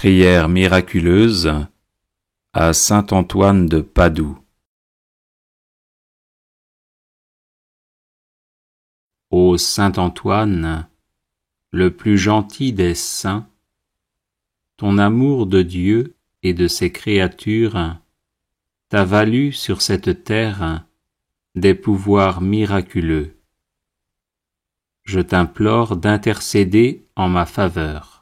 Prière miraculeuse à saint Antoine de Padoue. Ô saint Antoine, le plus gentil des saints, ton amour de Dieu et de ses créatures t'a valu sur cette terre des pouvoirs miraculeux. Je t'implore d'intercéder en ma faveur.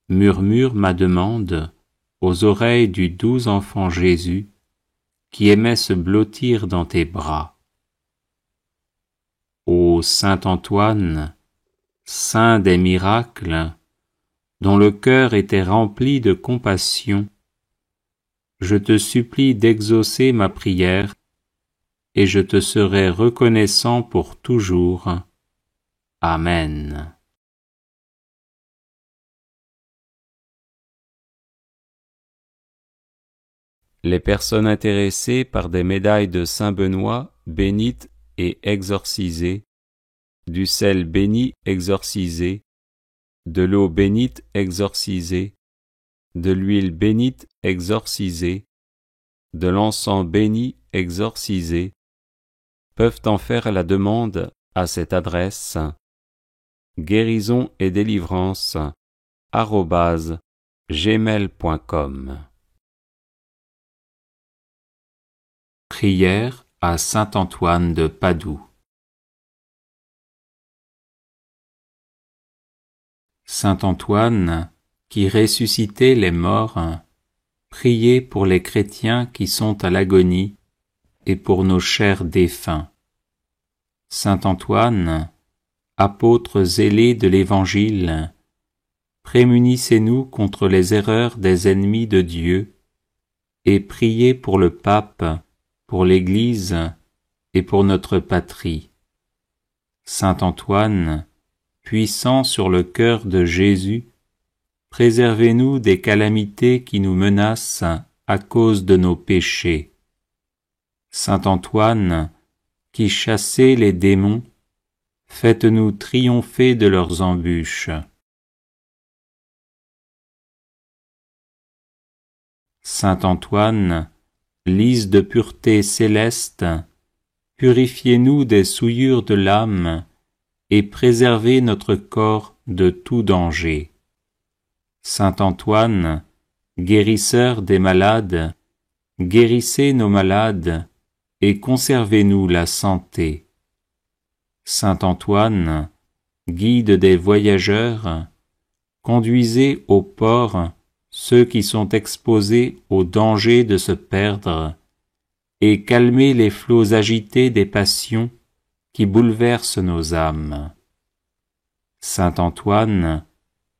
Murmure ma demande aux oreilles du doux enfant Jésus qui aimait se blottir dans tes bras. Ô saint Antoine, saint des miracles, dont le cœur était rempli de compassion, je te supplie d'exaucer ma prière et je te serai reconnaissant pour toujours. Amen. Les personnes intéressées par des médailles de Saint Benoît bénites et exorcisées, du sel béni exorcisé, de l'eau bénite exorcisée, de l'huile bénite exorcisée, de l'encens béni exorcisé, peuvent en faire la demande à cette adresse guérison et délivrance @gmail.com. Prière à saint Antoine de Padoue. Saint Antoine, qui ressuscitait les morts, priez pour les chrétiens qui sont à l'agonie et pour nos chers défunts. Saint Antoine, apôtre zélé de l'Évangile, prémunissez-nous contre les erreurs des ennemis de Dieu et priez pour le pape, pour l'Église et pour notre patrie. Saint Antoine, puissant sur le cœur de Jésus, préservez-nous des calamités qui nous menacent à cause de nos péchés. Saint Antoine, qui chassez les démons, faites-nous triompher de leurs embûches. Saint Antoine, lys de pureté céleste, purifiez-nous des souillures de l'âme et préservez notre corps de tout danger. Saint Antoine, guérisseur des malades, guérissez nos malades et conservez-nous la santé. Saint Antoine, guide des voyageurs, conduisez au port ceux qui sont exposés au danger de se perdre, et calmez les flots agités des passions qui bouleversent nos âmes. Saint Antoine,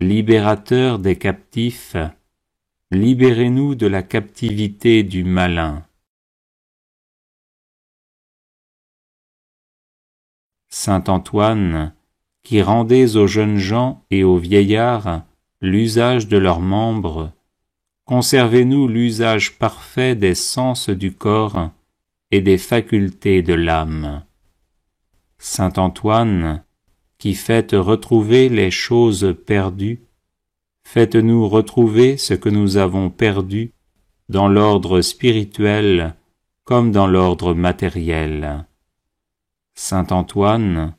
libérateur des captifs, libérez-nous de la captivité du malin. Saint Antoine, qui rendez aux jeunes gens et aux vieillards l'usage de leurs membres, conservez-nous l'usage parfait des sens du corps et des facultés de l'âme. Saint Antoine, qui faites retrouver les choses perdues, faites-nous retrouver ce que nous avons perdu dans l'ordre spirituel comme dans l'ordre matériel. Saint Antoine,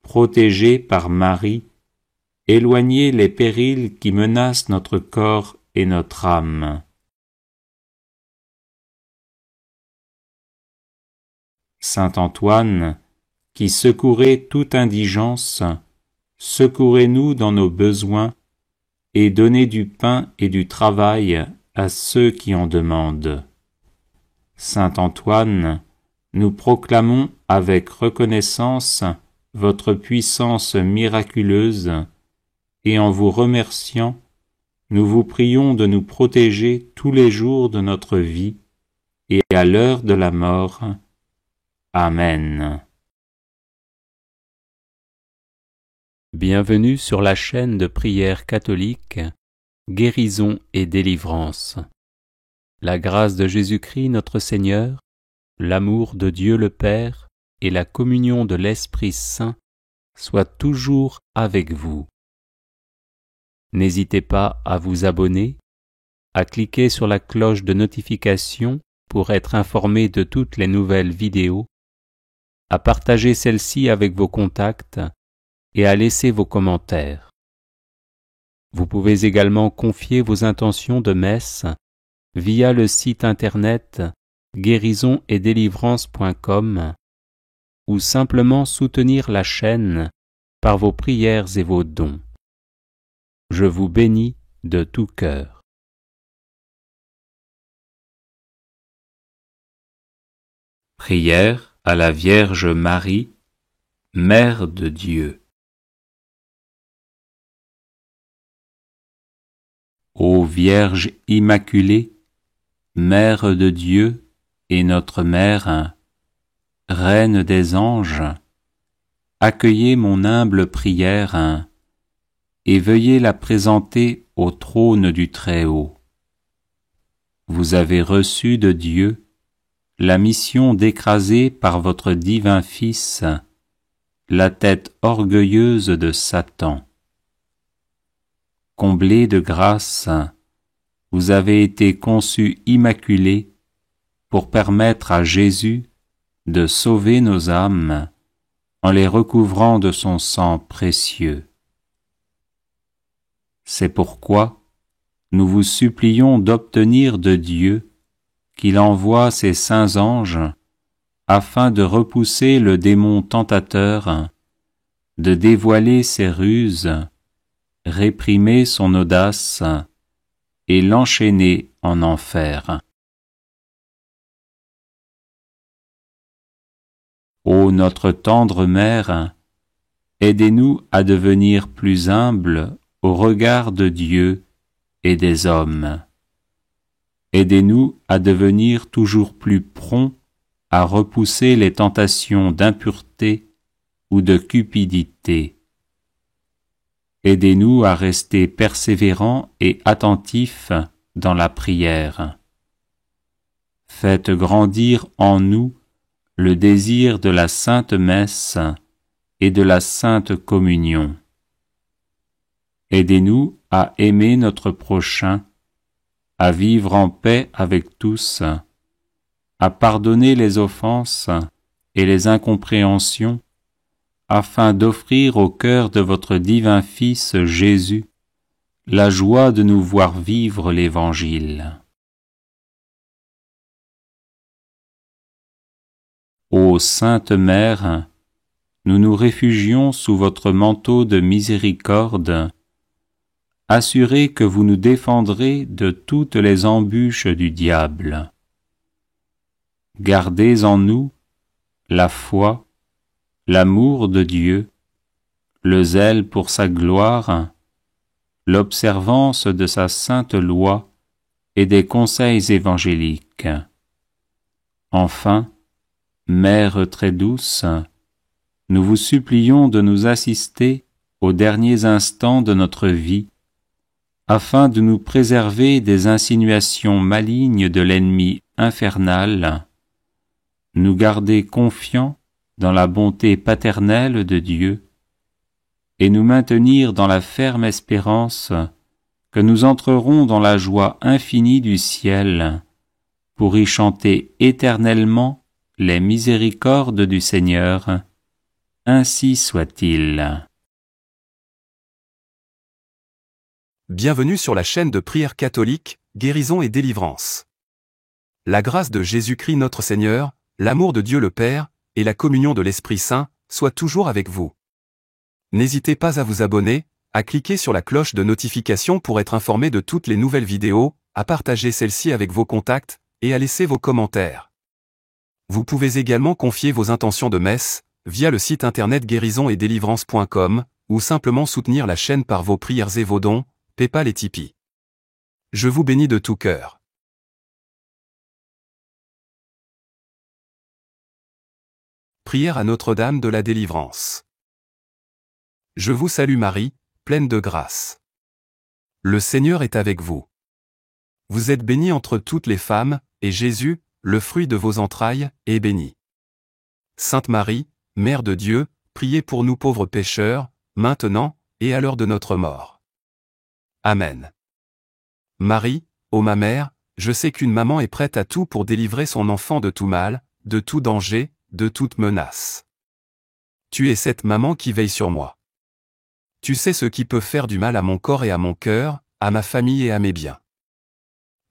protégé par Marie, éloignez les périls qui menacent notre corps et notre âme. Saint Antoine, qui secourez toute indigence, secourez-nous dans nos besoins et donnez du pain et du travail à ceux qui en demandent. Saint Antoine, nous proclamons avec reconnaissance votre puissance miraculeuse et en vous remerciant, nous vous prions de nous protéger tous les jours de notre vie et à l'heure de la mort. Amen. Bienvenue sur la chaîne de prière catholique, Guérison et délivrance. La grâce de Jésus-Christ notre Seigneur, l'amour de Dieu le Père et la communion de l'Esprit Saint soient toujours avec vous. N'hésitez pas à vous abonner, à cliquer sur la cloche de notification pour être informé de toutes les nouvelles vidéos, à partager celle-ci avec vos contacts et à laisser vos commentaires. Vous pouvez également confier vos intentions de messe via le site internet guérisonetdélivrance.com ou simplement soutenir la chaîne par vos prières et vos dons. Je vous bénis de tout cœur. Prière à la Vierge Marie, Mère de Dieu. Ô Vierge Immaculée, Mère de Dieu et notre Mère, Reine des anges, accueillez mon humble prière et veuillez la présenter au trône du Très-Haut. Vous avez reçu de Dieu la mission d'écraser par votre divin Fils la tête orgueilleuse de Satan. Comblé de grâce, vous avez été conçu immaculé pour permettre à Jésus de sauver nos âmes en les recouvrant de son sang précieux. C'est pourquoi nous vous supplions d'obtenir de Dieu qu'il envoie ses saints anges afin de repousser le démon tentateur, de dévoiler ses ruses, réprimer son audace et l'enchaîner en enfer. Ô notre tendre Mère, aidez-nous à devenir plus humbles au regard de Dieu et des hommes. Aidez-nous à devenir toujours plus prompts à repousser les tentations d'impureté ou de cupidité. Aidez-nous à rester persévérants et attentifs dans la prière. Faites grandir en nous le désir de la Sainte Messe et de la Sainte Communion. Aidez-nous à aimer notre prochain, à vivre en paix avec tous, à pardonner les offenses et les incompréhensions, afin d'offrir au cœur de votre divin Fils Jésus la joie de nous voir vivre l'Évangile. Ô Sainte Mère, nous nous réfugions sous votre manteau de miséricorde, assurés que vous nous défendrez de toutes les embûches du diable. Gardez en nous la foi, l'amour de Dieu, le zèle pour sa gloire, l'observance de sa sainte loi et des conseils évangéliques. Enfin, Mère très douce, nous vous supplions de nous assister aux derniers instants de notre vie, afin de nous préserver des insinuations malignes de l'ennemi infernal, nous garder confiants dans la bonté paternelle de Dieu, et nous maintenir dans la ferme espérance que nous entrerons dans la joie infinie du ciel, pour y chanter éternellement les miséricordes du Seigneur. Ainsi soit-il. Bienvenue sur la chaîne de prière catholique, Guérison et Délivrance. La grâce de Jésus-Christ notre Seigneur, l'amour de Dieu le Père, et la communion de l'Esprit Saint, soient toujours avec vous. N'hésitez pas à vous abonner, à cliquer sur la cloche de notification pour être informé de toutes les nouvelles vidéos, à partager celle-ci avec vos contacts, et à laisser vos commentaires. Vous pouvez également confier vos intentions de messe, via le site internet guérisonetdélivrance.com, ou simplement soutenir la chaîne par vos prières et vos dons, Paypal et Tipeee. Je vous bénis de tout cœur. Prière à Notre-Dame de la Délivrance. Je vous salue Marie, pleine de grâce. Le Seigneur est avec vous. Vous êtes bénie entre toutes les femmes, et Jésus, le fruit de vos entrailles, est béni. Sainte Marie, Mère de Dieu, priez pour nous pauvres pécheurs, maintenant, et à l'heure de notre mort. Amen. Marie, ô ma mère, je sais qu'une maman est prête à tout pour délivrer son enfant de tout mal, de tout danger, de toute menace. Tu es cette maman qui veille sur moi. Tu sais ce qui peut faire du mal à mon corps et à mon cœur, à ma famille et à mes biens.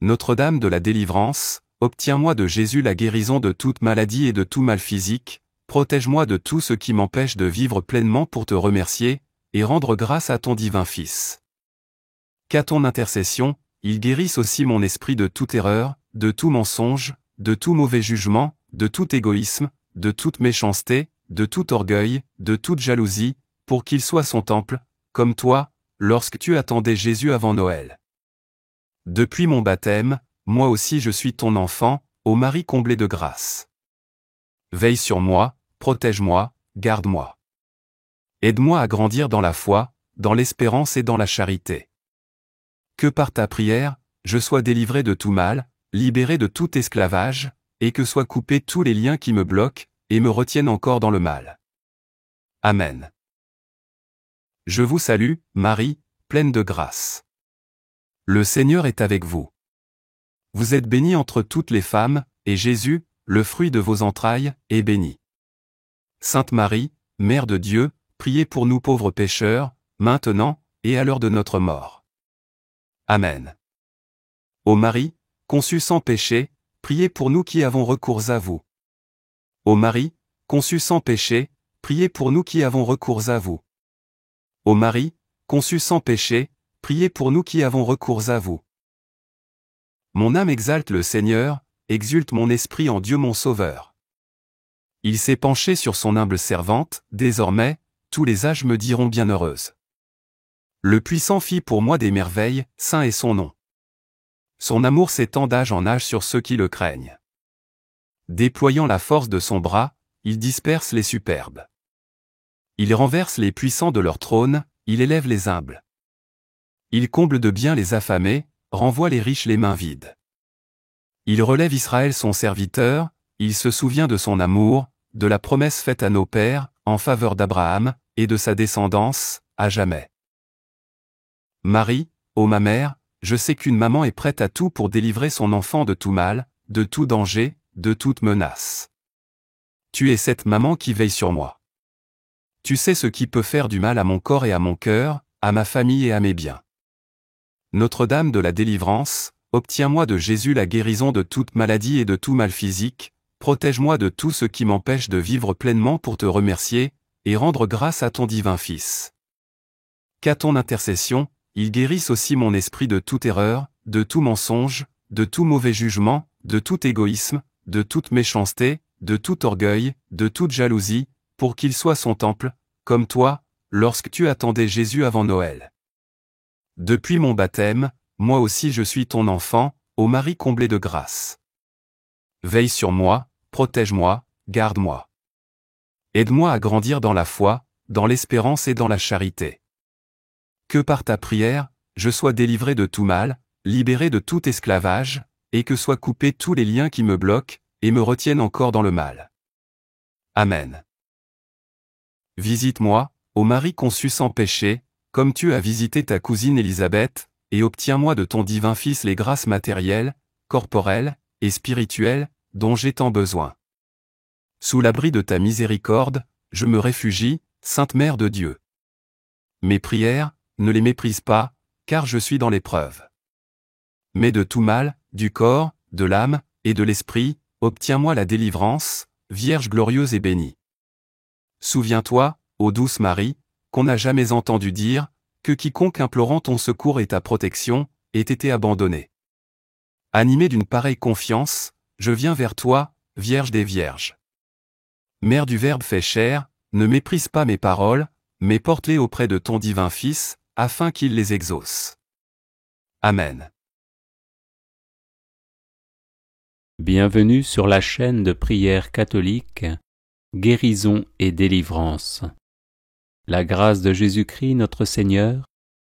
Notre-Dame de la délivrance, obtiens-moi de Jésus la guérison de toute maladie et de tout mal physique, protège-moi de tout ce qui m'empêche de vivre pleinement pour te remercier, et rendre grâce à ton divin Fils. Qu'à ton intercession, il guérisse aussi mon esprit de toute erreur, de tout mensonge, de tout mauvais jugement, de tout égoïsme, de toute méchanceté, de tout orgueil, de toute jalousie, pour qu'il soit son temple, comme toi, lorsque tu attendais Jésus avant Noël. Depuis mon baptême, moi aussi je suis ton enfant, ô Marie comblée de grâce. Veille sur moi, protège-moi, garde-moi. Aide-moi à grandir dans la foi, dans l'espérance et dans la charité. Que par ta prière, je sois délivré de tout mal, libéré de tout esclavage, et que soient coupés tous les liens qui me bloquent, et me retiennent encore dans le mal. Amen. Je vous salue, Marie, pleine de grâce. Le Seigneur est avec vous. Vous êtes bénie entre toutes les femmes, et Jésus, le fruit de vos entrailles, est béni. Sainte Marie, Mère de Dieu, priez pour nous pauvres pécheurs, maintenant, et à l'heure de notre mort. Amen. Ô Marie, conçue sans péché, priez pour nous qui avons recours à vous. Ô Marie, conçue sans péché, priez pour nous qui avons recours à vous. Ô Marie, conçue sans péché, priez pour nous qui avons recours à vous. Mon âme exalte le Seigneur, exulte mon esprit en Dieu mon Sauveur. Il s'est penché sur son humble servante, désormais, tous les âges me diront bienheureuse. Le Puissant fit pour moi des merveilles, saint est son nom. Son amour s'étend d'âge en âge sur ceux qui le craignent. Déployant la force de son bras, il disperse les superbes. Il renverse les puissants de leur trône, il élève les humbles. Il comble de bien les affamés, renvoie les riches les mains vides. Il relève Israël son serviteur, il se souvient de son amour, de la promesse faite à nos pères, en faveur d'Abraham, et de sa descendance, à jamais. Marie, ô ma mère, je sais qu'une maman est prête à tout pour délivrer son enfant de tout mal, de tout danger, de toute menace. Tu es cette maman qui veille sur moi. Tu sais ce qui peut faire du mal à mon corps et à mon cœur, à ma famille et à mes biens. Notre-Dame de la délivrance, obtiens-moi de Jésus la guérison de toute maladie et de tout mal physique, protège-moi de tout ce qui m'empêche de vivre pleinement pour te remercier, et rendre grâce à ton divin Fils. Qu'à ton intercession, il guérisse aussi mon esprit de toute erreur, de tout mensonge, de tout mauvais jugement, de tout égoïsme, de toute méchanceté, de tout orgueil, de toute jalousie, pour qu'il soit son temple, comme toi, lorsque tu attendais Jésus avant Noël. Depuis mon baptême, moi aussi je suis ton enfant, ô Marie comblée de grâce. Veille sur moi, protège-moi, garde-moi. Aide-moi à grandir dans la foi, dans l'espérance et dans la charité. Que par ta prière, je sois délivré de tout mal, libéré de tout esclavage, et que soient coupés tous les liens qui me bloquent, et me retiennent encore dans le mal. Amen. Visite-moi, ô Marie conçue sans péché, comme tu as visité ta cousine Élisabeth, et obtiens-moi de ton divin Fils les grâces matérielles, corporelles, et spirituelles, dont j'ai tant besoin. Sous l'abri de ta miséricorde, je me réfugie, Sainte Mère de Dieu. Mes prières, ne les méprise pas, car je suis dans l'épreuve. Mais de tout mal, du corps, de l'âme, et de l'esprit, obtiens-moi la délivrance, Vierge glorieuse et bénie. Souviens-toi, ô douce Marie, qu'on n'a jamais entendu dire, que quiconque implorant ton secours et ta protection, ait été abandonné. Animé d'une pareille confiance, je viens vers toi, Vierge des Vierges. Mère du Verbe fait chair, ne méprise pas mes paroles, mais porte-les auprès de ton divin Fils, afin qu'il les exauce. Amen. Bienvenue sur la chaîne de prière catholique, Guérison et délivrance. La grâce de Jésus-Christ notre Seigneur,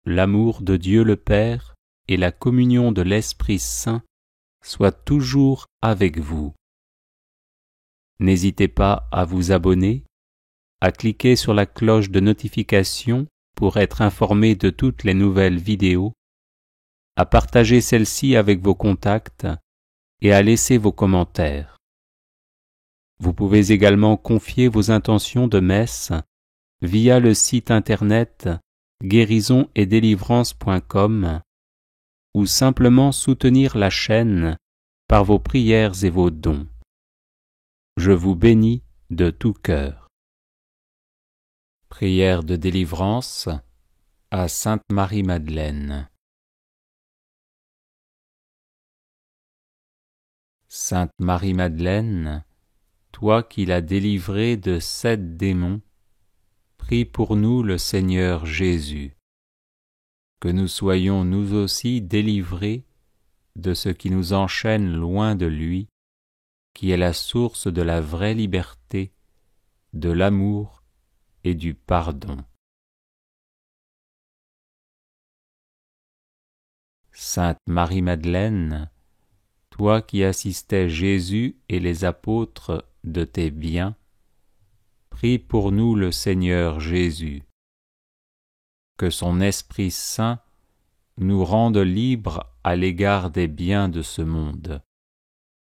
l'amour de Dieu le Père et la communion de l'Esprit Saint soient toujours avec vous. N'hésitez pas à vous abonner, à cliquer sur la cloche de notification pour être informé de toutes les nouvelles vidéos à partager celle-ci avec vos contacts et à laisser vos commentaires. Vous pouvez également confier vos intentions de messe via le site internet guérisonetdélivrance.com ou simplement soutenir la chaîne par vos prières et vos dons. Je vous bénis de tout cœur. Prière de délivrance à Sainte Marie-Madeleine. Sainte Marie-Madeleine, toi qui l'as délivrée de 7 démons, prie pour nous le Seigneur Jésus, que nous soyons nous aussi délivrés de ce qui nous enchaîne loin de lui, qui est la source de la vraie liberté, de l'amour et du pardon. Sainte Marie-Madeleine, toi qui assistais Jésus et les apôtres de tes biens, prie pour nous le Seigneur Jésus. Que son Esprit Saint nous rende libres à l'égard des biens de ce monde,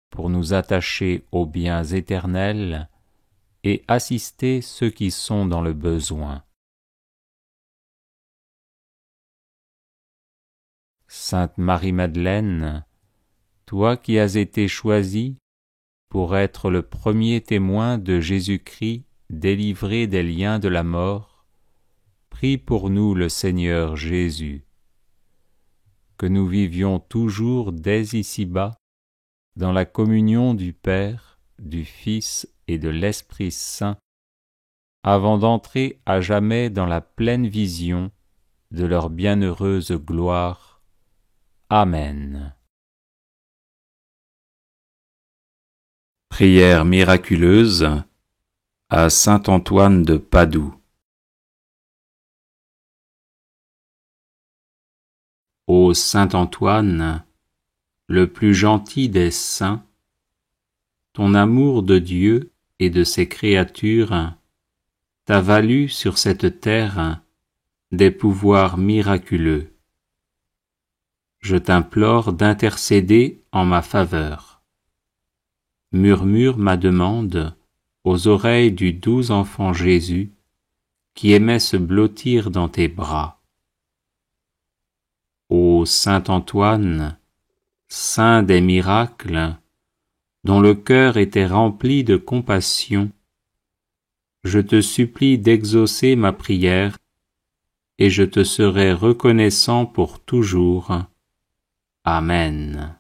pour nous attacher aux biens éternels et assister ceux qui sont dans le besoin. Sainte Marie-Madeleine, toi qui as été choisie pour être le premier témoin de Jésus-Christ délivré des liens de la mort, prie pour nous le Seigneur Jésus. Que nous vivions toujours dès ici-bas dans la communion du Père, du Fils et de l'Esprit Saint, avant d'entrer à jamais dans la pleine vision de leur bienheureuse gloire. Amen. Prière miraculeuse à saint Antoine de Padoue. Ô saint Antoine, le plus gentil des saints, ton amour de Dieu et de ses créatures t'a valu sur cette terre des pouvoirs miraculeux. Je t'implore d'intercéder en ma faveur. Murmure ma demande aux oreilles du doux enfant Jésus, qui aimait se blottir dans tes bras. Ô saint Antoine, saint des miracles, dont le cœur était rempli de compassion, je te supplie d'exaucer ma prière, et je te serai reconnaissant pour toujours. Amen.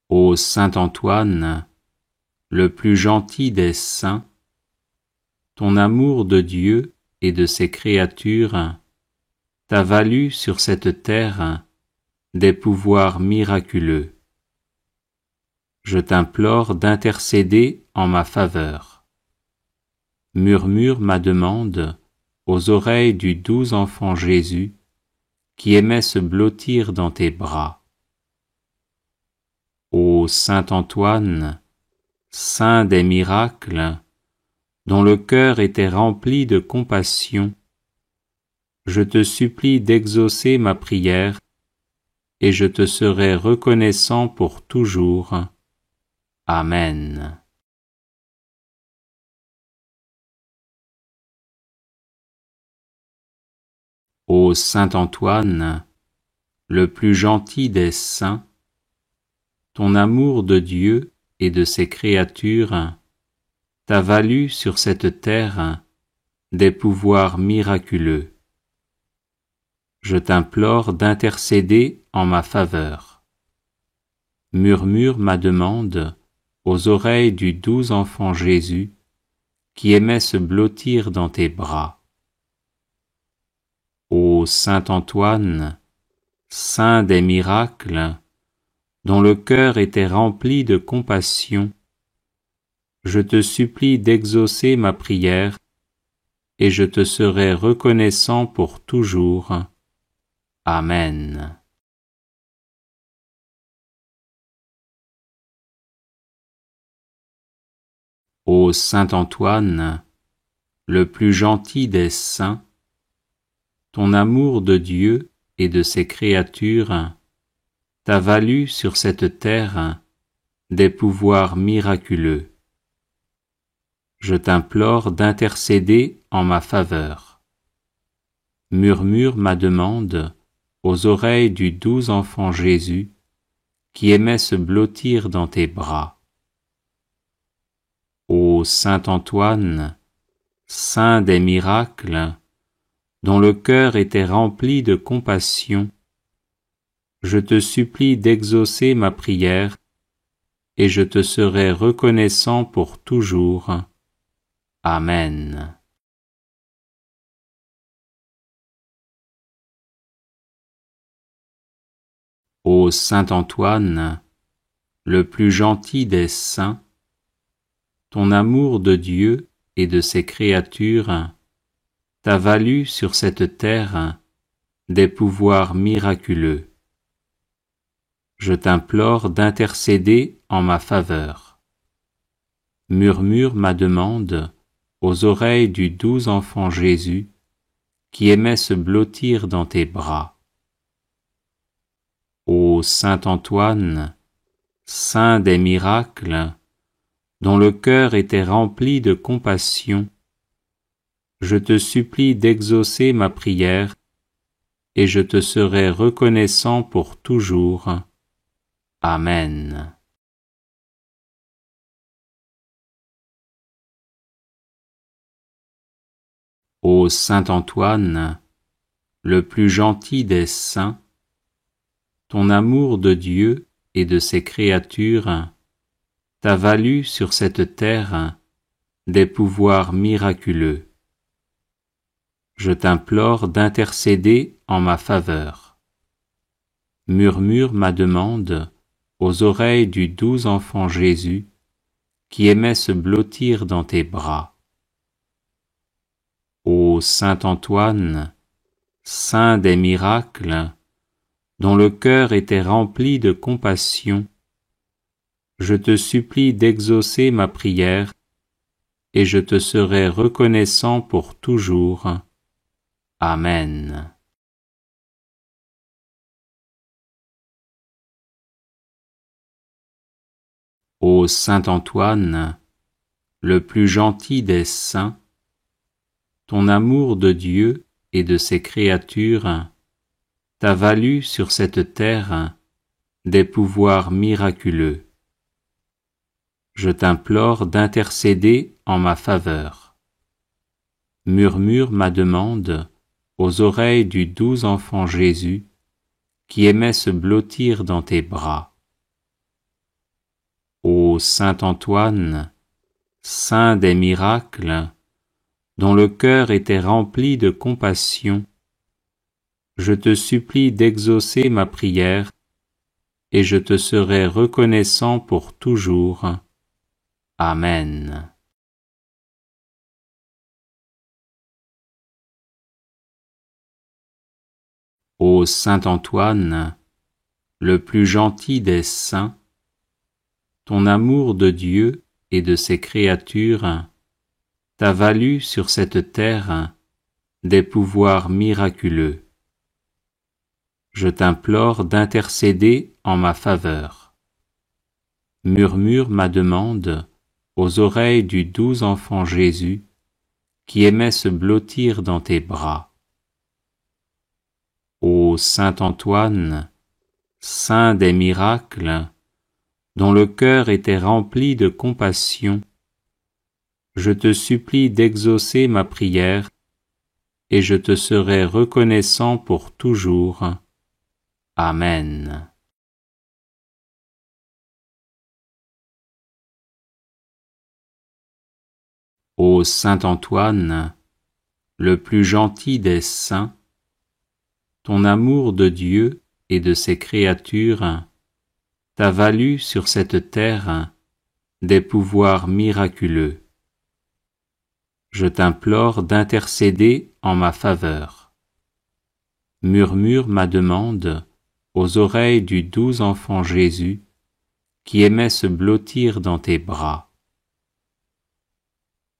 Ô saint Antoine, le plus gentil des saints, ton amour de Dieu et de ses créatures t'a valu sur cette terre des pouvoirs miraculeux. Je t'implore d'intercéder en ma faveur. Murmure ma demande aux oreilles du doux enfant Jésus, qui aimait se blottir dans tes bras. Ô saint Antoine, saint des miracles, dont le cœur était rempli de compassion, je te supplie d'exaucer ma prière, et je te serai reconnaissant pour toujours. Amen. Ô saint Antoine, le plus gentil des saints, ton amour de Dieu et de ses créatures t'a valu sur cette terre des pouvoirs miraculeux. Je t'implore d'intercéder en ma faveur. Murmure ma demande aux oreilles du doux enfant Jésus, qui aimait se blottir dans tes bras. Ô saint Antoine, saint des miracles, dont le cœur était rempli de compassion, je te supplie d'exaucer ma prière, et je te serai reconnaissant pour toujours. Amen. Ô saint Antoine, le plus gentil des saints, ton amour de Dieu et de ses créatures t'a valu sur cette terre des pouvoirs miraculeux. Je t'implore d'intercéder en ma faveur. Murmure ma demande aux oreilles du doux enfant Jésus qui aimait se blottir dans tes bras. Ô Saint Antoine, saint des miracles, dont le cœur était rempli de compassion, je te supplie d'exaucer ma prière et je te serai reconnaissant pour toujours. Amen. Ô Saint Antoine, le plus gentil des saints, ton amour de Dieu et de ses créatures t'a valu sur cette terre des pouvoirs miraculeux. Je t'implore d'intercéder en ma faveur. Murmure ma demande aux oreilles du doux enfant Jésus qui aimait se blottir dans tes bras. Ô Saint Antoine, saint des miracles, dont le cœur était rempli de compassion, je te supplie d'exaucer ma prière et je te serai reconnaissant pour toujours. Amen. Ô Saint Antoine, le plus gentil des saints, ton amour de Dieu et de ses créatures t'a valu sur cette terre des pouvoirs miraculeux. Je t'implore d'intercéder en ma faveur. Murmure ma demande aux oreilles du doux enfant Jésus qui aimait se blottir dans tes bras. Ô Saint Antoine, saint des miracles, dont le cœur était rempli de compassion, je te supplie d'exaucer ma prière et je te serai reconnaissant pour toujours. Amen. Ô Saint Antoine, le plus gentil des saints, ton amour de Dieu et de ses créatures t'a valu sur cette terre des pouvoirs miraculeux. Je t'implore d'intercéder en ma faveur. Murmure ma demande aux oreilles du doux enfant Jésus qui aimait se blottir dans tes bras. Ô Saint Antoine, saint des miracles, dont le cœur était rempli de compassion, je te supplie d'exaucer ma prière et je te serai reconnaissant pour toujours. Amen. Ô Saint Antoine, le plus gentil des saints, ton amour de Dieu et de ses créatures t'a valu sur cette terre des pouvoirs miraculeux. Je t'implore d'intercéder en ma faveur. Murmure ma demande aux oreilles du doux enfant Jésus qui aimait se blottir dans tes bras. Ô Saint Antoine, saint des miracles, dont le cœur était rempli de compassion, je te supplie d'exaucer ma prière et je te serai reconnaissant pour toujours. Amen. Ô Saint Antoine, le plus gentil des saints, ton amour de Dieu et de ses créatures t'a valu sur cette terre des pouvoirs miraculeux. Je t'implore d'intercéder en ma faveur. Murmure ma demande aux oreilles du doux enfant Jésus qui aimait se blottir dans tes bras.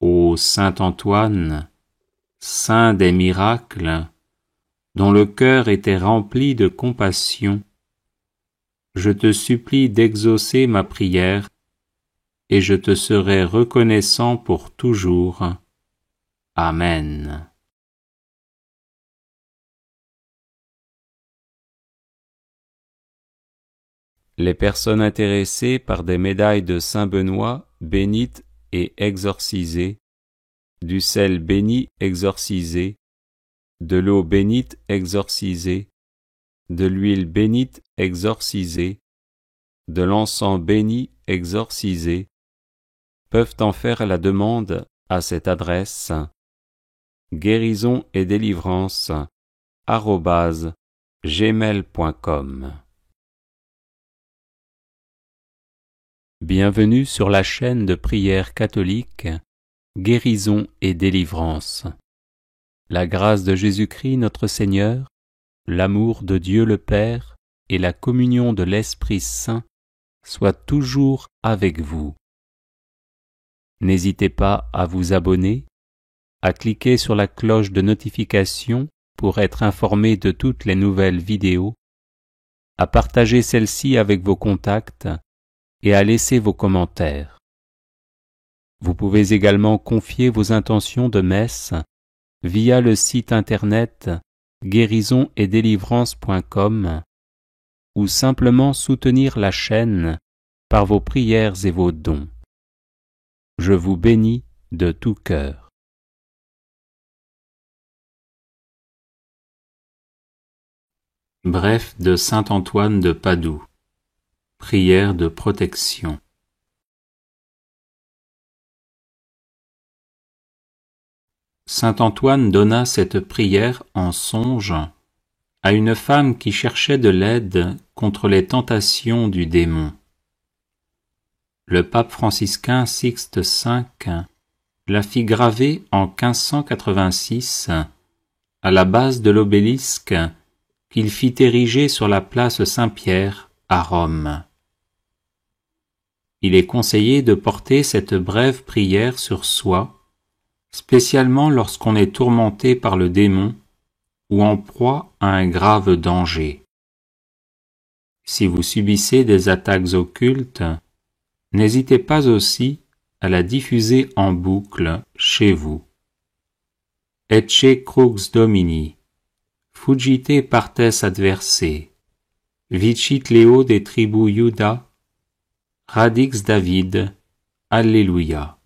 Ô ô saint Antoine, saint des miracles, dont le cœur était rempli de compassion, je te supplie d'exaucer ma prière, et je te serai reconnaissant pour toujours. Amen. Les personnes intéressées par des médailles de Saint Benoît bénites et exorcisées, du sel béni exorcisé, de l'eau bénite exorcisée, de l'huile bénite exorcisée, de l'encens béni exorcisé, peuvent en faire la demande à cette adresse guérison et délivrance @gmail.com. Bienvenue sur la chaîne de prière catholique Guérison et délivrance. La grâce de Jésus-Christ notre Seigneur, l'amour de Dieu le Père et la communion de l'Esprit Saint soient toujours avec vous. N'hésitez pas à vous abonner, à cliquer sur la cloche de notification pour être informé de toutes les nouvelles vidéos, à partager celle-ci avec vos contacts et à laisser vos commentaires. Vous pouvez également confier vos intentions de messe via le site internet guérisonetdélivrance.com ou simplement soutenir la chaîne par vos prières et vos dons. Je vous bénis de tout cœur. Bref de saint Antoine de Padoue. Prière de protection. Saint Antoine donna cette prière en songe à une femme qui cherchait de l'aide contre les tentations du démon. Le pape franciscain Sixte V la fit graver en 1586 à la base de l'obélisque qu'il fit ériger sur la place Saint-Pierre à Rome. Il est conseillé de porter cette brève prière sur soi, spécialement lorsqu'on est tourmenté par le démon ou en proie à un grave danger. Si vous subissez des attaques occultes, n'hésitez pas aussi à la diffuser en boucle chez vous. Ecce crux Domini, fuggite partes adversae, vicit Leo de tribu Iuda, radix David, Alléluia.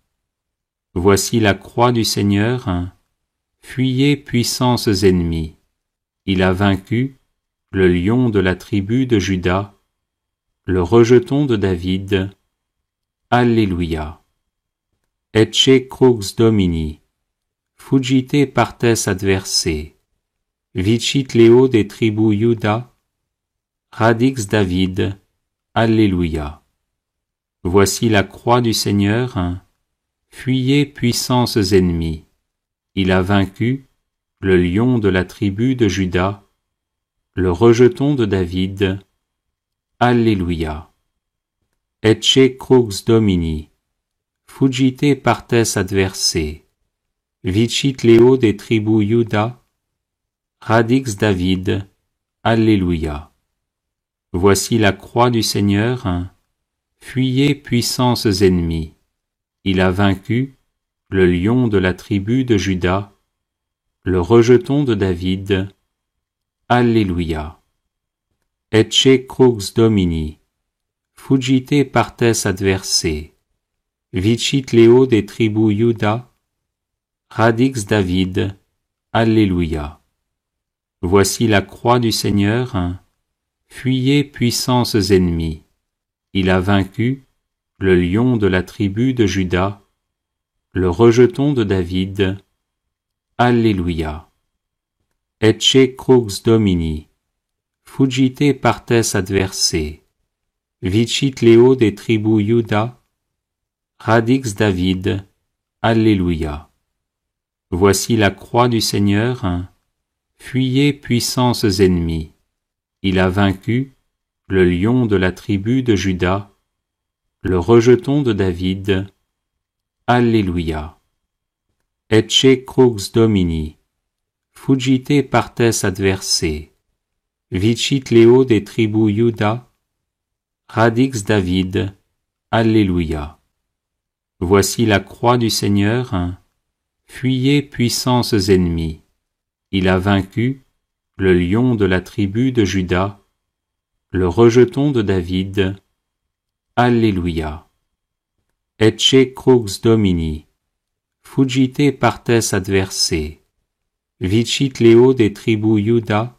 Voici la croix du Seigneur, fuyez puissances ennemies. Il a vaincu le lion de la tribu de Juda, le rejeton de David. Alléluia. Ecce crux Domini, fuggite partes adversae, vicit Leo de tribu Iuda, radix David. Alléluia. Voici la croix du Seigneur, fuyez puissances ennemies. Il a vaincu le lion de la tribu de Juda, le rejeton de David. Alléluia. Ecce crux Domini, fuggite partes adversae, vicit Leo de tribu Iuda, radix David. Alléluia. Voici la croix du Seigneur, fuyez puissances ennemies. Il a vaincu le lion de la tribu de Juda, le rejeton de David. Alléluia. Ecce crux Domini, fuggite partes adversae, vicit Leo de tribu Iuda, radix David. Alléluia. Voici la croix du Seigneur, fuyez puissances ennemies. Il a vaincu le lion de la tribu de Juda, le rejeton de David. Alléluia. Ecce crux Domini, fuggite partes adversae, vicit Leo de tribu Iuda, radix David. Alléluia. Voici la croix du Seigneur, fuyez puissances ennemies. Il a vaincu le lion de la tribu de Juda, le rejeton de David. Alléluia. Ecce crux Domini, fuggite partes adversae, vicit Leo des tribus Iuda, radix David, Alléluia. Voici la croix du Seigneur, fuyez puissances ennemies. Il a vaincu le lion de la tribu de Juda, le rejeton de David. Alléluia. Ecce crux Domini, fuggite partes adversae, vicit Leo des tribus Iuda,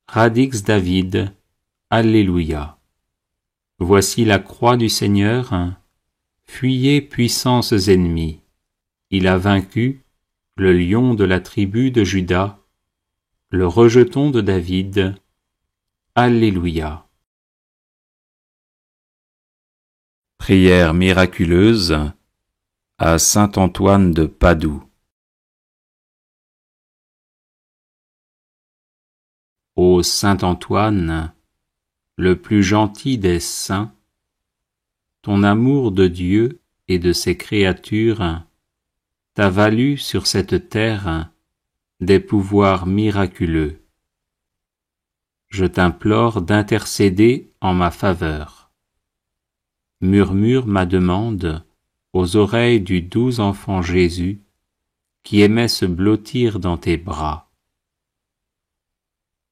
radix David. Alléluia. Voici la croix du Seigneur, fuyez puissances ennemies. Il a vaincu le lion de la tribu de Juda, le rejeton de David. Alléluia. Prière miraculeuse à saint Antoine de Padoue. Ô saint Antoine, le plus gentil des saints, ton amour de Dieu et de ses créatures t'a valu sur cette terre des pouvoirs miraculeux. Je t'implore d'intercéder en ma faveur. Murmure ma demande aux oreilles du doux enfant Jésus qui aimait se blottir dans tes bras.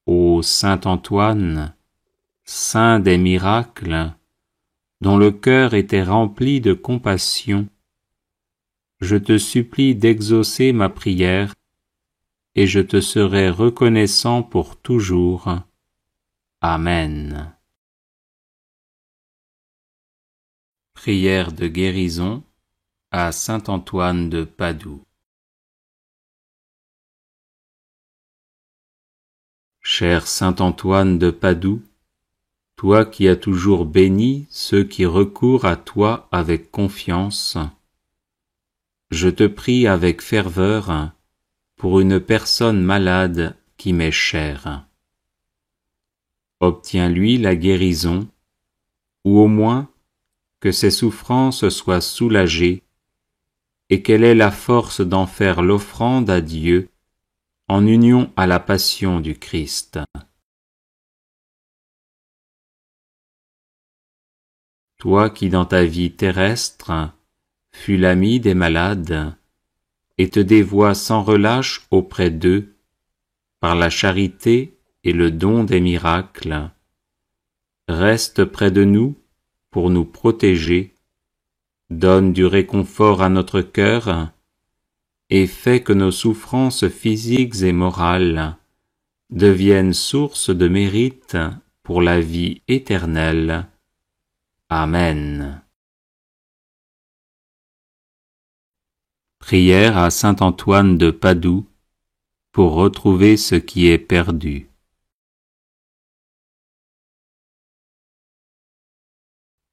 Ô saint Antoine, saint des miracles, dont le cœur était rempli de compassion, je te supplie d'exaucer ma prière, et je te serai reconnaissant pour toujours. Amen. Prière de guérison à saint Antoine de Padoue. Cher saint Antoine de Padoue, toi qui as toujours béni ceux qui recourent à toi avec confiance, je te prie avec ferveur pour une personne malade qui m'est chère. Obtiens-lui la guérison, ou au moins que ses souffrances soient soulagées et qu'elle ait la force d'en faire l'offrande à Dieu en union à la passion du Christ. Toi qui dans ta vie terrestre fus l'ami des malades et te dévoies sans relâche auprès d'eux par la charité et le don des miracles, reste près de nous pour nous protéger, donne du réconfort à notre cœur et fais que nos souffrances physiques et morales deviennent source de mérite pour la vie éternelle. Amen. Prière à saint Antoine de Padoue pour retrouver ce qui est perdu.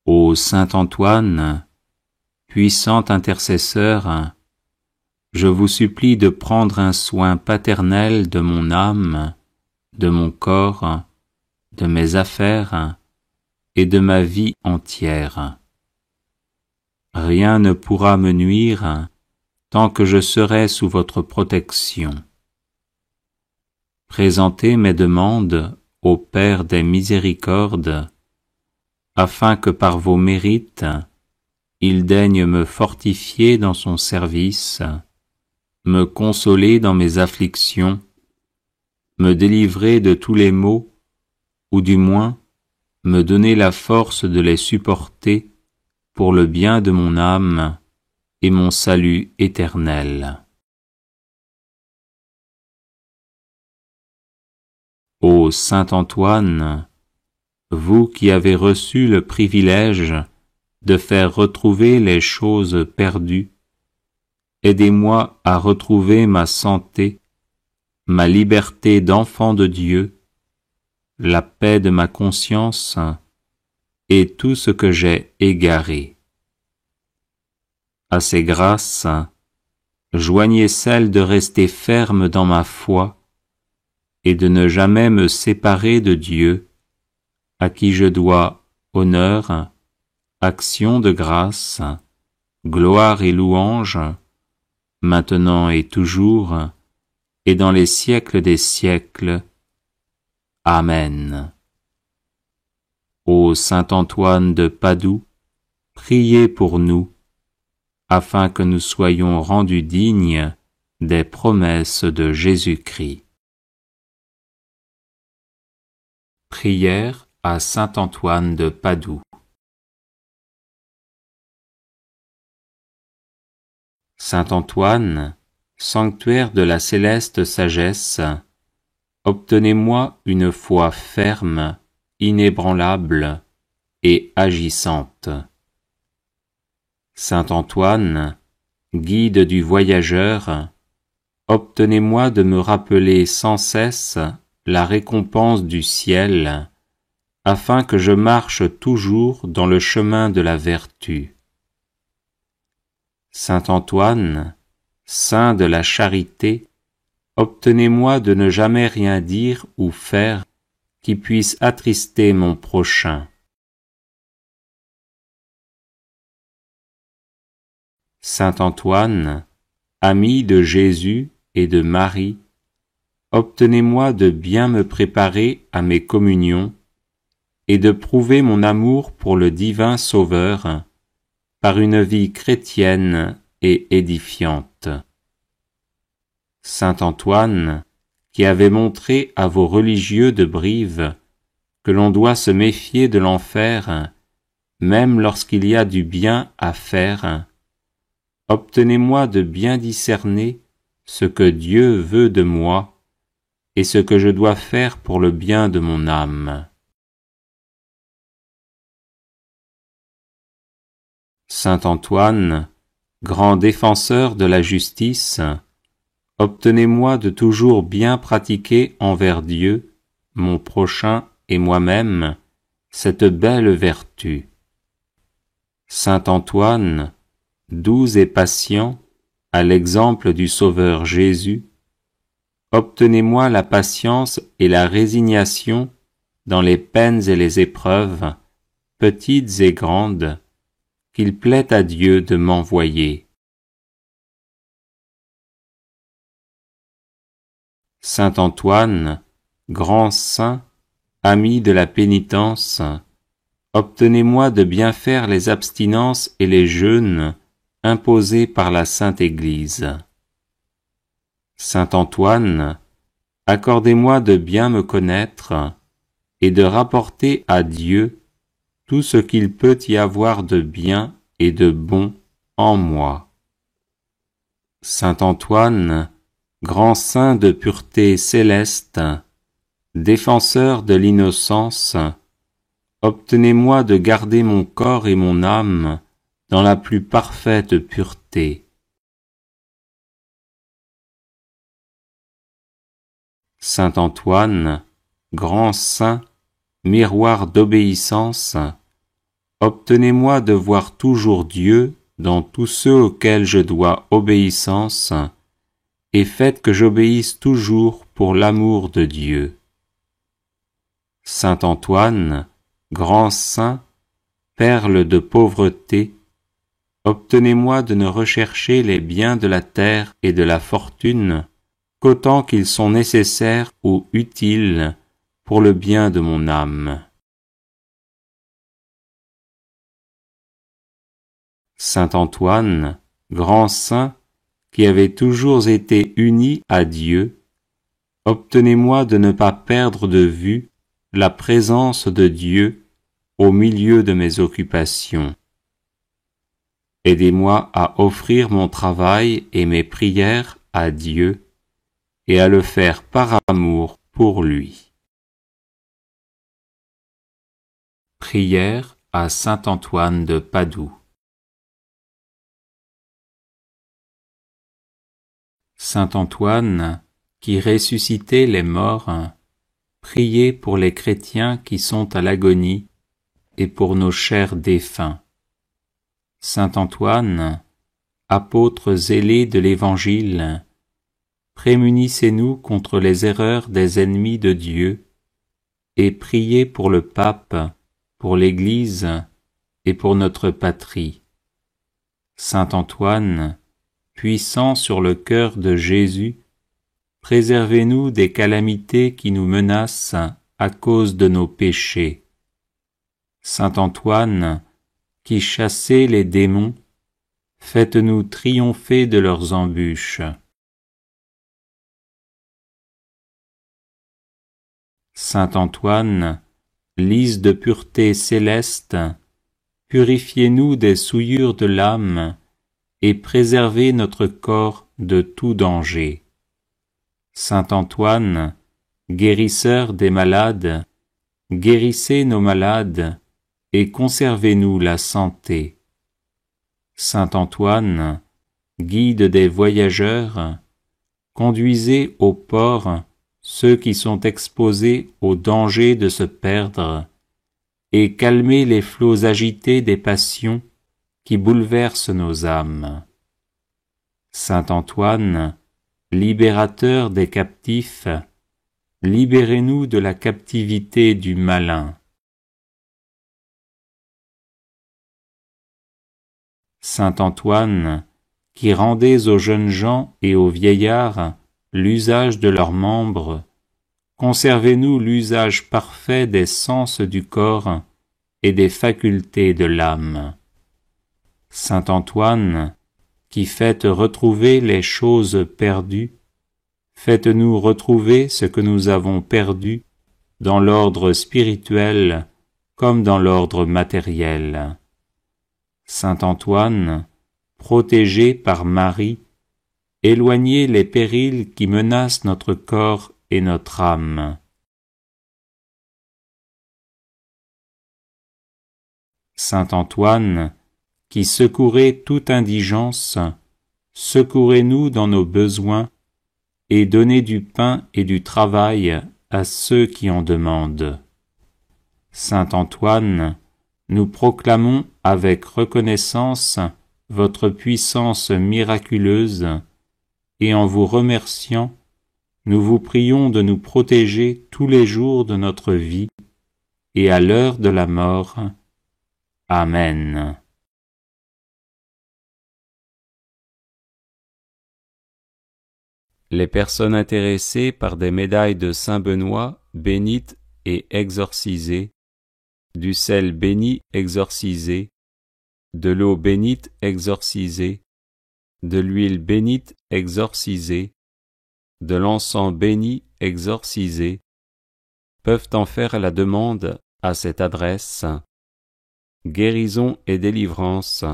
Ô saint Antoine, puissant intercesseur, je vous supplie de prendre un soin paternel de mon âme, de mon corps, de mes affaires et de ma vie entière. Rien ne pourra me nuire tant que je serai sous votre protection. Présentez mes demandes au Père des miséricordes, afin que par vos mérites, il daigne me fortifier dans son service, me consoler dans mes afflictions, me délivrer de tous les maux, ou du moins me donner la force de les supporter pour le bien de mon âme et mon salut éternel. Ô saint Antoine, vous qui avez reçu le privilège de faire retrouver les choses perdues, aidez-moi à retrouver ma santé, ma liberté d'enfant de Dieu, la paix de ma conscience et tout ce que j'ai égaré. À ces grâces, joignez celle de rester ferme dans ma foi et de ne jamais me séparer de Dieu, à qui je dois honneur, action de grâce, gloire et louange, maintenant et toujours, et dans les siècles des siècles. Amen. Ô saint Antoine de Padoue, priez pour nous, afin que nous soyons rendus dignes des promesses de Jésus-Christ. Prière à saint Antoine de Padoue. Saint Antoine, sanctuaire de la céleste sagesse, obtenez-moi une foi ferme, inébranlable et agissante. Saint Antoine, guide du voyageur, obtenez-moi de me rappeler sans cesse la récompense du ciel, afin que je marche toujours dans le chemin de la vertu. Saint Antoine, saint de la charité, obtenez-moi de ne jamais rien dire ou faire qui puisse attrister mon prochain. Saint Antoine, ami de Jésus et de Marie, obtenez-moi de bien me préparer à mes communions et de prouver mon amour pour le divin Sauveur par une vie chrétienne et édifiante. Saint Antoine, qui avait montré à vos religieux de Brive que l'on doit se méfier de l'enfer, même lorsqu'il y a du bien à faire, obtenez-moi de bien discerner ce que Dieu veut de moi et ce que je dois faire pour le bien de mon âme. Saint Antoine, grand défenseur de la justice, obtenez-moi de toujours bien pratiquer envers Dieu, mon prochain et moi-même, cette belle vertu. Saint Antoine, doux et patient, à l'exemple du Sauveur Jésus, obtenez-moi la patience et la résignation dans les peines et les épreuves, petites et grandes, qu'il plaît à Dieu de m'envoyer. Saint Antoine, grand saint, ami de la pénitence, obtenez-moi de bien faire les abstinences et les jeûnes imposés par la Sainte Église. Saint Antoine, accordez-moi de bien me connaître et de rapporter à Dieu tout ce qu'il peut y avoir de bien et de bon en moi. Saint Antoine, grand saint de pureté céleste, défenseur de l'innocence, obtenez-moi de garder mon corps et mon âme dans la plus parfaite pureté. Saint Antoine, grand saint, miroir d'obéissance, obtenez-moi de voir toujours Dieu dans tous ceux auxquels je dois obéissance, et faites que j'obéisse toujours pour l'amour de Dieu. Saint Antoine, grand saint, perle de pauvreté, obtenez-moi de ne rechercher les biens de la terre et de la fortune qu'autant qu'ils sont nécessaires ou utiles pour le bien de mon âme. Saint Antoine, grand saint, qui avait toujours été uni à Dieu, obtenez-moi de ne pas perdre de vue la présence de Dieu au milieu de mes occupations. Aidez-moi à offrir mon travail et mes prières à Dieu et à le faire par amour pour lui. Prière à saint Antoine de Padoue. Saint Antoine, qui ressuscitait les morts, priez pour les chrétiens qui sont à l'agonie et pour nos chers défunts. Saint Antoine, apôtre zélé de l'Évangile, prémunissez-nous contre les erreurs des ennemis de Dieu et priez pour le pape, pour l'Église et pour notre patrie. Saint Antoine, puissant sur le cœur de Jésus, préservez-nous des calamités qui nous menacent à cause de nos péchés. Saint Antoine, qui chassez les démons, faites-nous triompher de leurs embûches. Saint Antoine, lys de pureté céleste, purifiez-nous des souillures de l'âme et préservez notre corps de tout danger. Saint Antoine, guérisseur des malades, guérissez nos malades et conservez-nous la santé. Saint Antoine, guide des voyageurs, conduisez au port ceux qui sont exposés au danger de se perdre, et calmez les flots agités des passions qui bouleversent nos âmes. Saint Antoine, libérateur des captifs, libérez-nous de la captivité du malin. Saint Antoine, qui rendez aux jeunes gens et aux vieillards l'usage de leurs membres, conservez-nous l'usage parfait des sens du corps et des facultés de l'âme. Saint Antoine, qui faites retrouver les choses perdues, faites-nous retrouver ce que nous avons perdu dans l'ordre spirituel comme dans l'ordre matériel. Saint Antoine, protégé par Marie, éloignez les périls qui menacent notre corps et notre âme. Saint Antoine, qui secourez toute indigence, secourez-nous dans nos besoins et donnez du pain et du travail à ceux qui en demandent. Saint Antoine, nous proclamons avec reconnaissance votre puissance miraculeuse, et en vous remerciant, nous vous prions de nous protéger tous les jours de notre vie et à l'heure de la mort. Amen. Les personnes intéressées par des médailles de Saint Benoît bénites et exorcisées, du sel béni exorcisé, de l'eau bénite exorcisée, de l'huile bénite exorcisée, de l'encens béni exorcisé, peuvent en faire la demande à cette adresse guérison et délivrance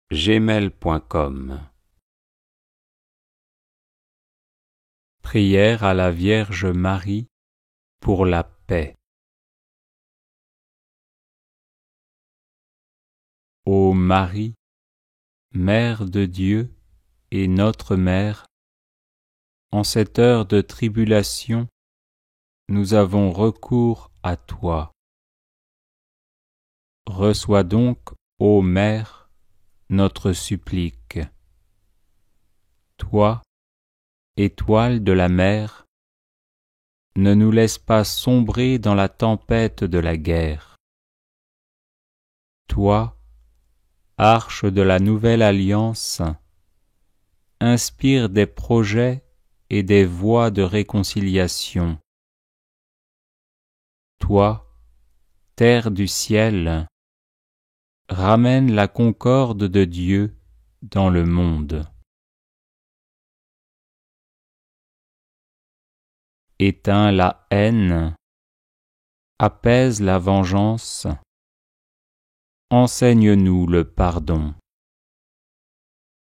@gmail.com. Prière à la Vierge Marie pour la paix. Ô Marie, Mère de Dieu et notre Mère, en cette heure de tribulation, nous avons recours à toi. Reçois donc, ô Mère, notre supplique. Toi, étoile de la mer, ne nous laisse pas sombrer dans la tempête de la guerre. Toi, arche de la nouvelle alliance, inspire des projets et des voies de réconciliation. Toi, terre du ciel, ramène la concorde de Dieu dans le monde. Éteins la haine, apaise la vengeance, enseigne-nous le pardon.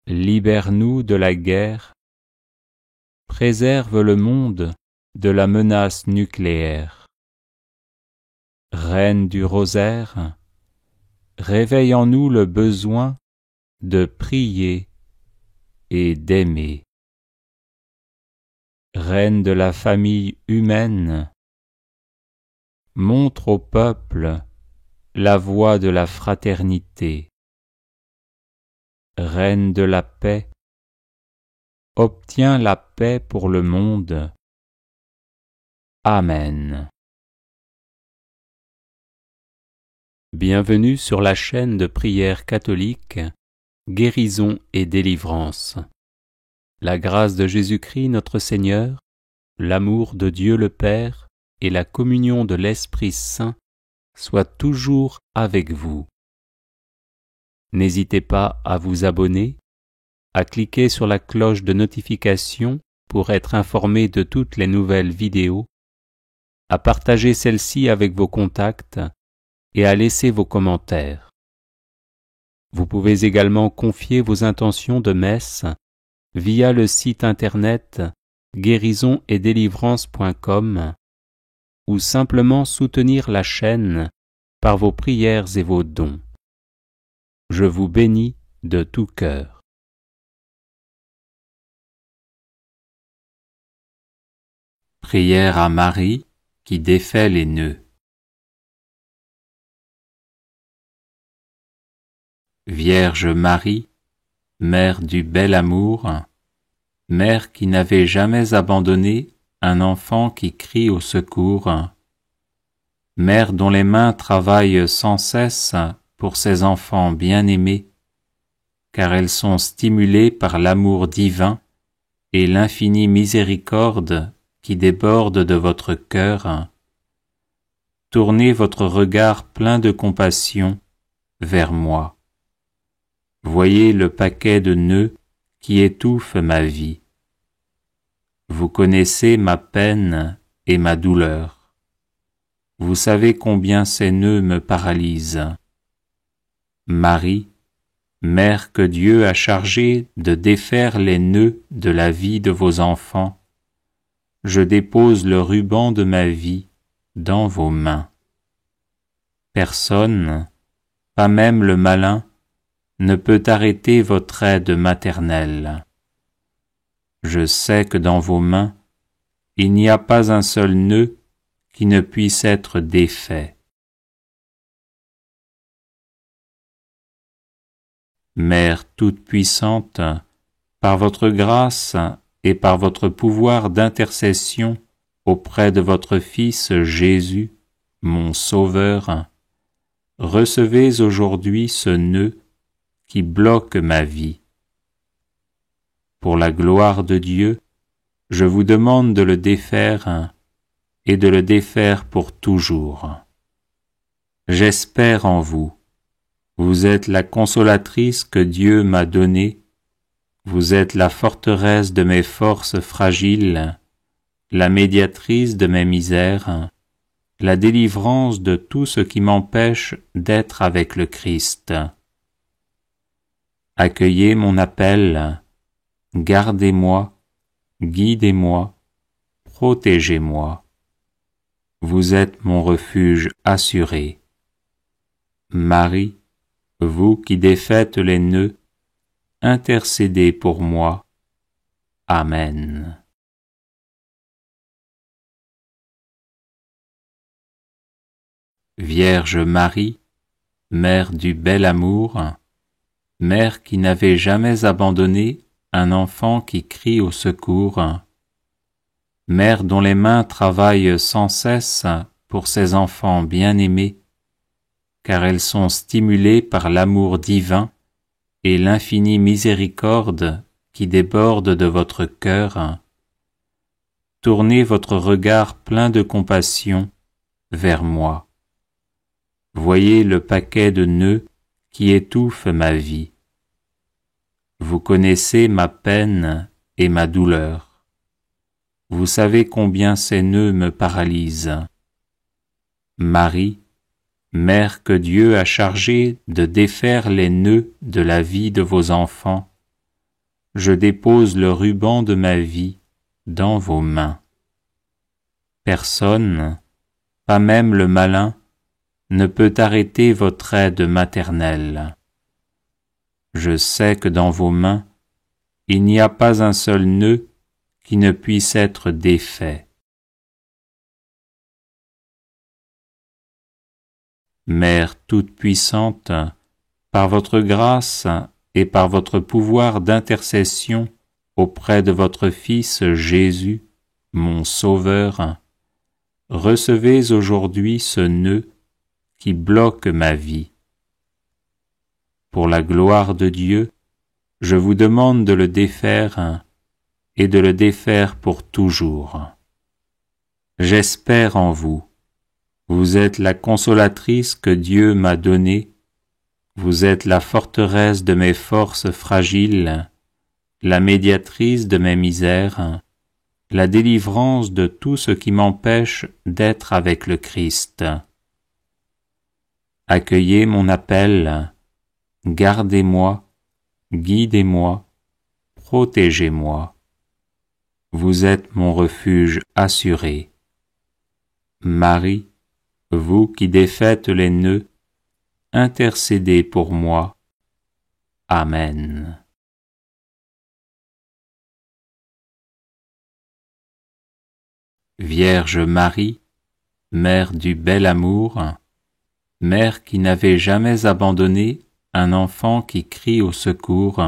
Libère-nous de la guerre, préserve le monde de la menace nucléaire. Reine du rosaire, réveille en nous le besoin de prier et d'aimer. Reine de la famille humaine, montre au peuple la voie de la fraternité. Reine de la paix, obtiens la paix pour le monde. Amen. Bienvenue sur la chaîne de prière catholique guérison et délivrance. La grâce de Jésus-Christ notre Seigneur, l'amour de Dieu le Père et la communion de l'Esprit Saint soient toujours avec vous. N'hésitez pas à vous abonner, à cliquer sur la cloche de notification pour être informé de toutes les nouvelles vidéos, à partager celle-ci avec vos contacts et à laisser vos commentaires. Vous pouvez également confier vos intentions de messe via le site internet guérisonetdélivrance.com ou simplement soutenir la chaîne par vos prières et vos dons. Je vous bénis de tout cœur. Prière à Marie qui défait les nœuds. Vierge Marie, Mère du bel amour, Mère qui n'avait jamais abandonné un enfant qui crie au secours, Mère dont les mains travaillent sans cesse pour ses enfants bien-aimés, car elles sont stimulées par l'amour divin et l'infinie miséricorde qui déborde de votre cœur. Tournez votre regard plein de compassion vers moi. Voyez le paquet de nœuds qui étouffe ma vie. Vous connaissez ma peine et ma douleur. Vous savez combien ces nœuds me paralysent. Marie, Mère que Dieu a chargée de défaire les nœuds de la vie de vos enfants, je dépose le ruban de ma vie dans vos mains. Personne, pas même le malin, ne peut arrêter votre aide maternelle. Je sais que dans vos mains, il n'y a pas un seul nœud qui ne puisse être défait. Mère toute-puissante, par votre grâce et par votre pouvoir d'intercession auprès de votre Fils Jésus, mon Sauveur, recevez aujourd'hui ce nœud qui bloque ma vie. Pour la gloire de Dieu, je vous demande de le défaire et de le défaire pour toujours. J'espère en vous. Vous êtes la consolatrice que Dieu m'a donnée. Vous êtes la forteresse de mes forces fragiles, la médiatrice de mes misères, la délivrance de tout ce qui m'empêche d'être avec le Christ. Accueillez mon appel, gardez-moi, guidez-moi, protégez-moi. Vous êtes mon refuge assuré. Marie, vous qui défaites les nœuds, intercédez pour moi. Amen. Vierge Marie, Mère du bel amour, Mère qui n'avait jamais abandonné un enfant qui crie au secours, Mère dont les mains travaillent sans cesse pour ses enfants bien-aimés, car elles sont stimulées par l'amour divin et l'infinie miséricorde qui déborde de votre cœur. Tournez votre regard plein de compassion vers moi. Voyez le paquet de nœuds qui étouffe ma vie. Vous connaissez ma peine et ma douleur. Vous savez combien ces nœuds me paralysent. Marie, Mère que Dieu a chargée de défaire les nœuds de la vie de vos enfants, je dépose le ruban de ma vie dans vos mains. Personne, pas même le malin, ne peut arrêter votre aide maternelle. Je sais que dans vos mains, il n'y a pas un seul nœud qui ne puisse être défait. Mère toute-puissante, par votre grâce et par votre pouvoir d'intercession auprès de votre Fils Jésus, mon Sauveur, recevez aujourd'hui ce nœud qui bloque ma vie. Pour la gloire de Dieu, je vous demande de le défaire et de le défaire pour toujours. J'espère en vous. Vous êtes la consolatrice que Dieu m'a donnée. Vous êtes la forteresse de mes forces fragiles, la médiatrice de mes misères, la délivrance de tout ce qui m'empêche d'être avec le Christ. Accueillez mon appel, gardez-moi, guidez-moi, protégez-moi. Vous êtes mon refuge assuré. Marie, vous qui défaites les nœuds, intercédez pour moi. Amen. Vierge Marie, Mère du bel amour, Mère qui n'avait jamais abandonné un enfant qui crie au secours,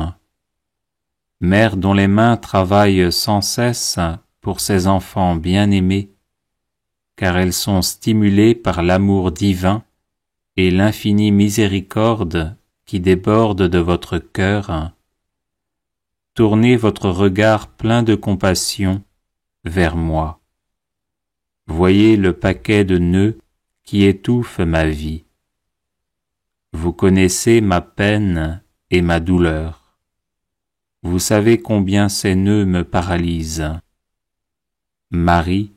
Mère dont les mains travaillent sans cesse pour ses enfants bien-aimés, car elles sont stimulées par l'amour divin et l'infinie miséricorde qui déborde de votre cœur. Tournez votre regard plein de compassion vers moi. Voyez le paquet de nœuds qui étouffe ma vie. Vous connaissez ma peine et ma douleur. Vous savez combien ces nœuds me paralysent. Marie,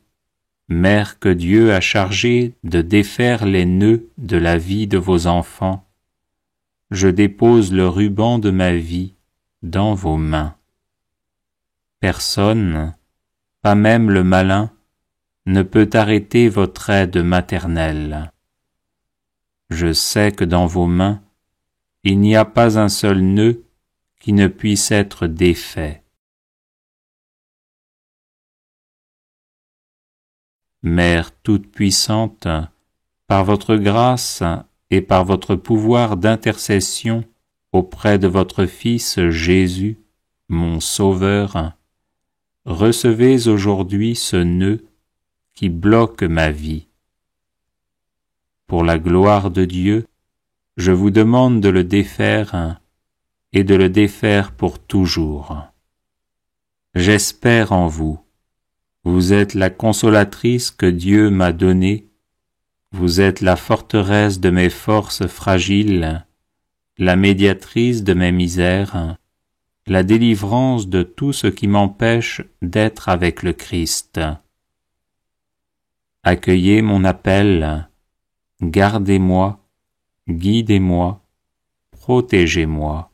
Mère que Dieu a chargée de défaire les nœuds de la vie de vos enfants, je dépose le ruban de ma vie dans vos mains. Personne, pas même le malin, ne peut arrêter votre aide maternelle. Je sais que dans vos mains, il n'y a pas un seul nœud qui ne puisse être défait. Mère toute-puissante, par votre grâce et par votre pouvoir d'intercession auprès de votre Fils Jésus, mon Sauveur, recevez aujourd'hui ce nœud qui bloque ma vie. Pour la gloire de Dieu, je vous demande de le défaire et de le défaire pour toujours. J'espère en vous. Vous êtes la consolatrice que Dieu m'a donnée. Vous êtes la forteresse de mes forces fragiles, la médiatrice de mes misères, la délivrance de tout ce qui m'empêche d'être avec le Christ. Accueillez mon appel, gardez-moi, guidez-moi, protégez-moi.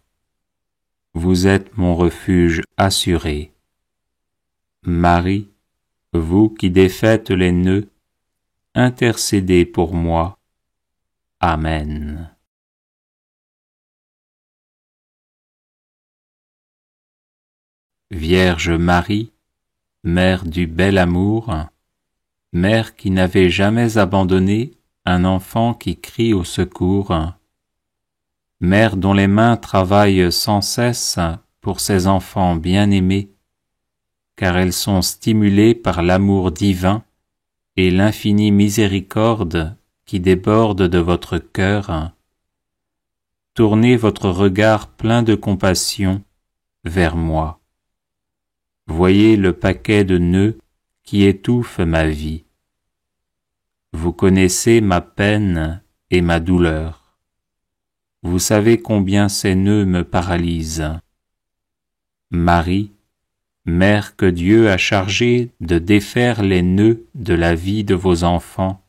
Vous êtes mon refuge assuré. Marie, vous qui défaites les nœuds, intercédez pour moi. Amen. Vierge Marie, Mère du bel amour, Mère qui n'avait jamais abandonné un enfant qui crie au secours, Mère dont les mains travaillent sans cesse pour ses enfants bien-aimés, car elles sont stimulées par l'amour divin et l'infinie miséricorde qui déborde de votre cœur. Tournez votre regard plein de compassion vers moi. Voyez le paquet de nœuds qui étouffe ma vie. Vous connaissez ma peine et ma douleur. Vous savez combien ces nœuds me paralysent. Marie, Mère que Dieu a chargée de défaire les nœuds de la vie de vos enfants,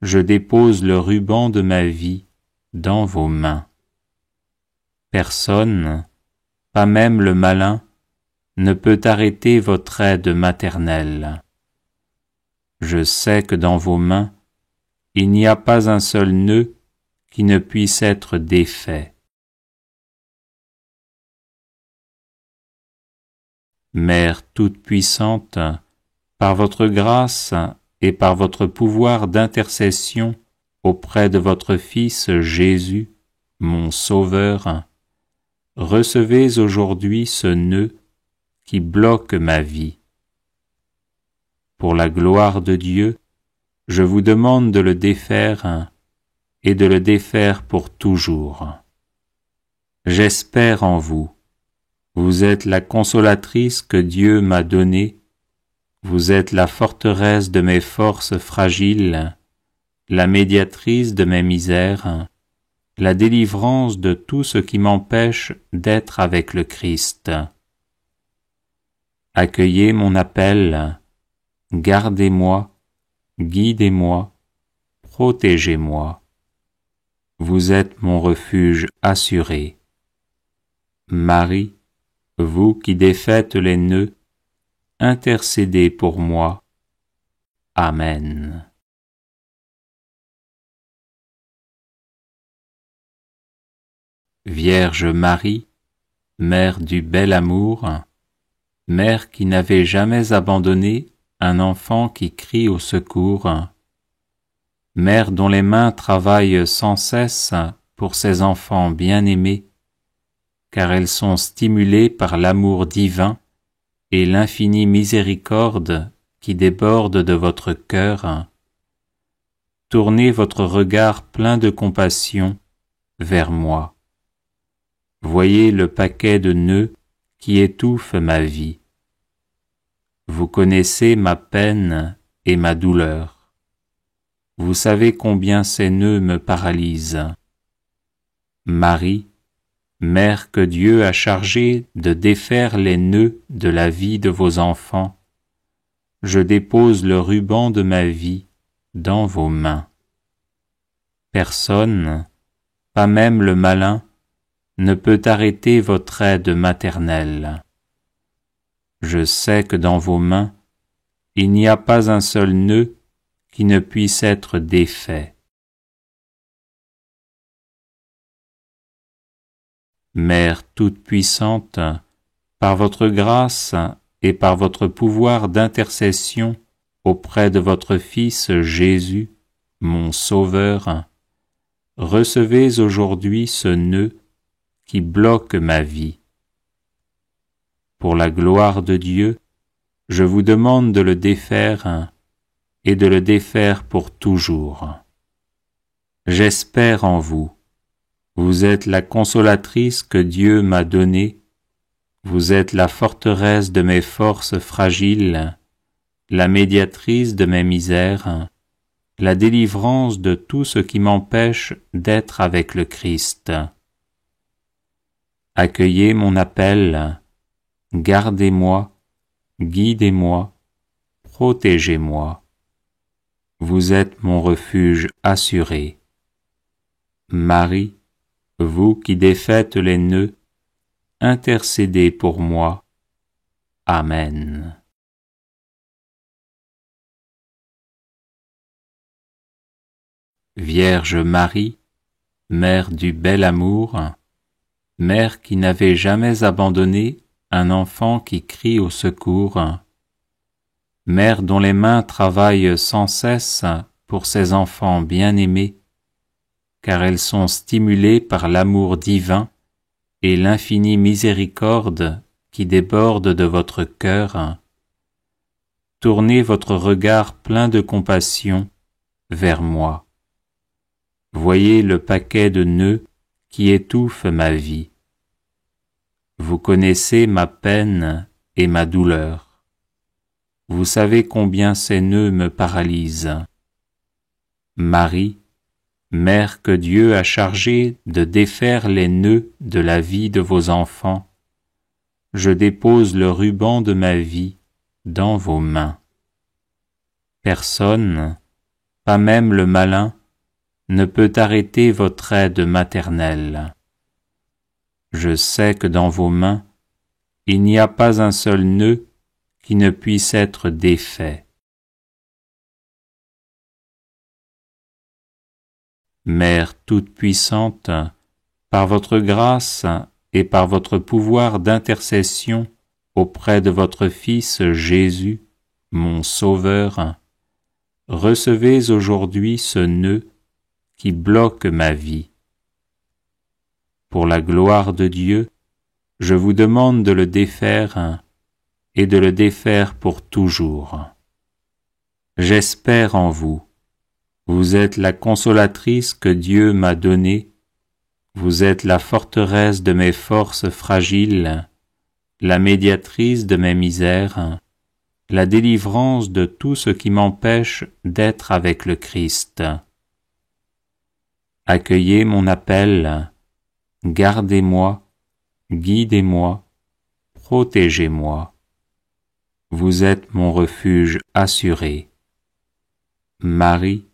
je dépose le ruban de ma vie dans vos mains. Personne, pas même le malin, ne peut arrêter votre aide maternelle. Je sais que dans vos mains, il n'y a pas un seul nœud qui ne puisse être défait. Mère toute-puissante, par votre grâce et par votre pouvoir d'intercession auprès de votre Fils Jésus, mon Sauveur, recevez aujourd'hui ce nœud qui bloque ma vie. Pour la gloire de Dieu, je vous demande de le défaire et de le défaire pour toujours. J'espère en vous. Vous êtes la consolatrice que Dieu m'a donnée. Vous êtes la forteresse de mes forces fragiles, la médiatrice de mes misères, la délivrance de tout ce qui m'empêche d'être avec le Christ. Accueillez mon appel, gardez-moi, guidez-moi, protégez-moi. Vous êtes mon refuge assuré. Marie, vous qui défaites les nœuds, intercédez pour moi. Amen. Vierge Marie, Mère du bel amour, Mère qui n'avait jamais abandonné un enfant qui crie au secours, Mère dont les mains travaillent sans cesse pour ses enfants bien-aimés, car elles sont stimulées par l'amour divin et l'infinie miséricorde qui déborde de votre cœur. Tournez votre regard plein de compassion vers moi. Voyez le paquet de nœuds qui étouffe ma vie. Vous connaissez ma peine et ma douleur. Vous savez combien ces nœuds me paralysent. Marie, Mère que Dieu a chargée de défaire les nœuds de la vie de vos enfants, je dépose le ruban de ma vie dans vos mains. Personne, pas même le malin, ne peut arrêter votre aide maternelle. Je sais que dans vos mains, il n'y a pas un seul nœud qui ne puisse être défait. Mère toute-puissante, par votre grâce et par votre pouvoir d'intercession auprès de votre Fils Jésus, mon Sauveur, recevez aujourd'hui ce nœud qui bloque ma vie. Pour la gloire de Dieu, je vous demande de le défaire et de le défaire pour toujours. J'espère en vous. Vous êtes la consolatrice que Dieu m'a donnée. Vous êtes la forteresse de mes forces fragiles, la médiatrice de mes misères, la délivrance de tout ce qui m'empêche d'être avec le Christ. Accueillez mon appel, gardez-moi, guidez-moi, protégez-moi. Vous êtes mon refuge assuré. Marie, vous qui défaites les nœuds, intercédez pour moi. Amen. Vierge Marie, Mère du bel amour, Mère qui n'avait jamais abandonné un enfant qui crie au secours, Mère dont les mains travaillent sans cesse pour ses enfants bien-aimés, car elles sont stimulées par l'amour divin et l'infinie miséricorde qui déborde de votre cœur. Tournez votre regard plein de compassion vers moi. Voyez le paquet de nœuds qui étouffe ma vie. Vous connaissez ma peine et ma douleur. Vous savez combien ces nœuds me paralysent. Marie, Mère que Dieu a chargée de défaire les nœuds de la vie de vos enfants, je dépose le ruban de ma vie dans vos mains. Personne, pas même le malin, ne peut arrêter votre aide maternelle. Je sais que dans vos mains, il n'y a pas un seul nœud qui ne puisse être défait. Mère toute-puissante, par votre grâce et par votre pouvoir d'intercession auprès de votre Fils Jésus, mon Sauveur, recevez aujourd'hui ce nœud qui bloque ma vie. Pour la gloire de Dieu, je vous demande de le défaire et de le défaire pour toujours. J'espère en vous. Vous êtes la consolatrice que Dieu m'a donnée. Vous êtes la forteresse de mes forces fragiles, la médiatrice de mes misères, la délivrance de tout ce qui m'empêche d'être avec le Christ. Accueillez mon appel, gardez-moi, guidez-moi, protégez-moi. Vous êtes mon refuge assuré. Marie,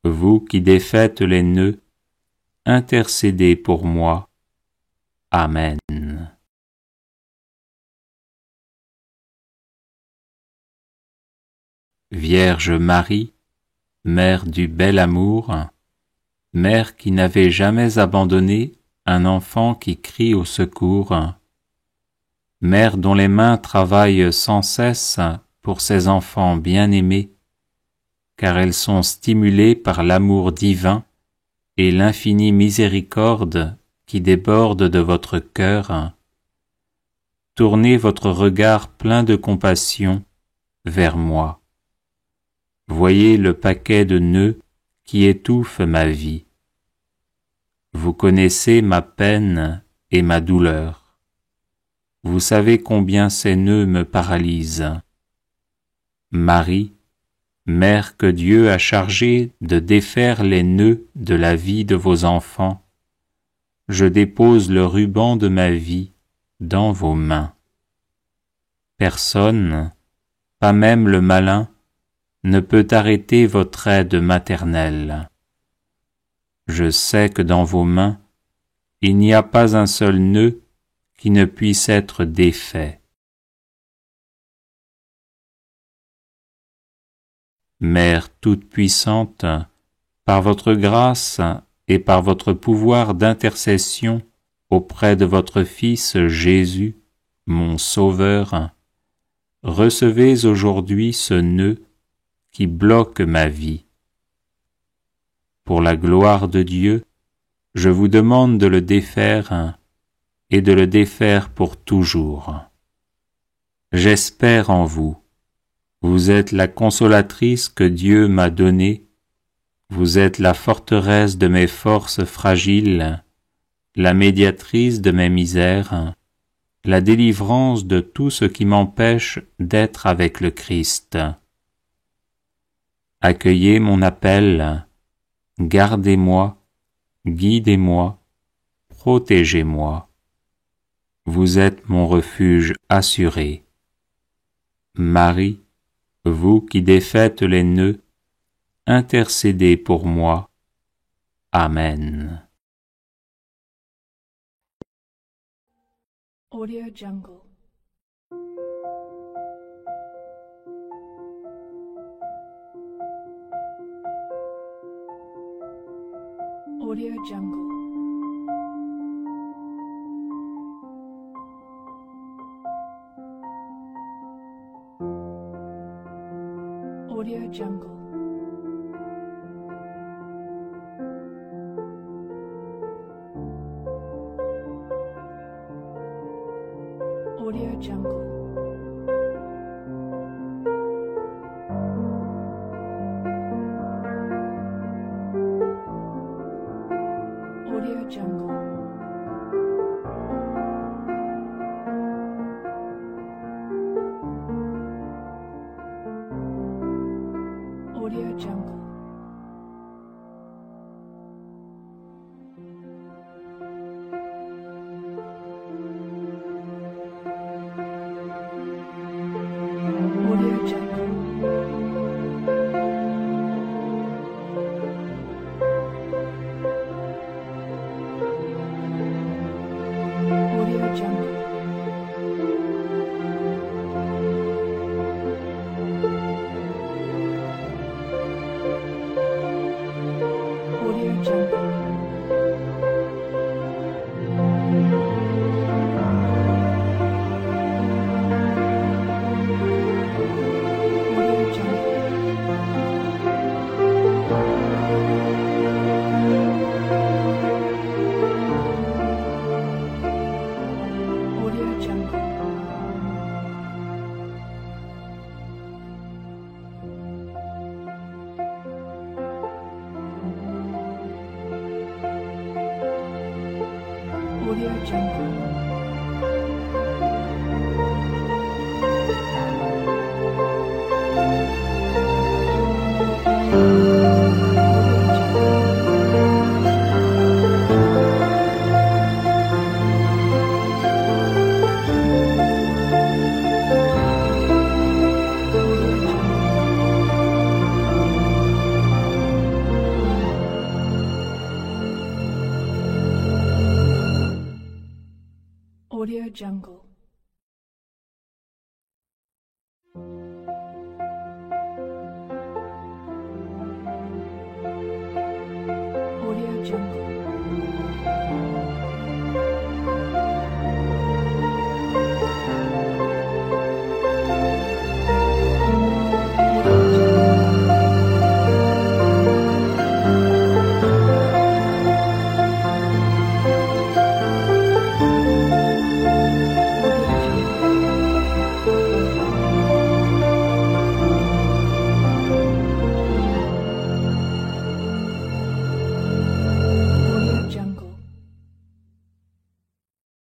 vous qui défaites les nœuds, intercédez pour moi. Amen. Vierge Marie, Mère du bel amour, Mère qui n'avait jamais abandonné un enfant qui crie au secours, Mère dont les mains travaillent sans cesse pour ses enfants bien-aimés, car elles sont stimulées par l'amour divin et l'infinie miséricorde qui déborde de votre cœur. Tournez votre regard plein de compassion vers moi. Voyez le paquet de nœuds qui étouffe ma vie. Vous connaissez ma peine et ma douleur. Vous savez combien ces nœuds me paralysent. Marie, Mère que Dieu a chargée de défaire les nœuds de la vie de vos enfants, je dépose le ruban de ma vie dans vos mains. Personne, pas même le malin, ne peut arrêter votre aide maternelle. Je sais que dans vos mains, il n'y a pas un seul nœud qui ne puisse être défait. Mère toute-puissante, par votre grâce et par votre pouvoir d'intercession auprès de votre Fils Jésus, mon Sauveur, recevez aujourd'hui ce nœud qui bloque ma vie. Pour la gloire de Dieu, je vous demande de le défaire et de le défaire pour toujours. J'espère en vous. Vous êtes la consolatrice que Dieu m'a donnée, vous êtes la forteresse de mes forces fragiles, la médiatrice de mes misères, la délivrance de tout ce qui m'empêche d'être avec le Christ. Accueillez mon appel, gardez-moi, guidez-moi, protégez-moi. Vous êtes mon refuge assuré. Marie, vous qui défaites les nœuds, intercédez pour moi. Amen. Audio Jungle. Audio Jungle. Audio Jungle. Audio Jungle. Audio Jungle. Audio Jungle. Audio Jungle. Audio Jungle. Audio Jungle. Audio Jungle. Audio Jungle. Audio Jungle. Jungle. Audio Jungle.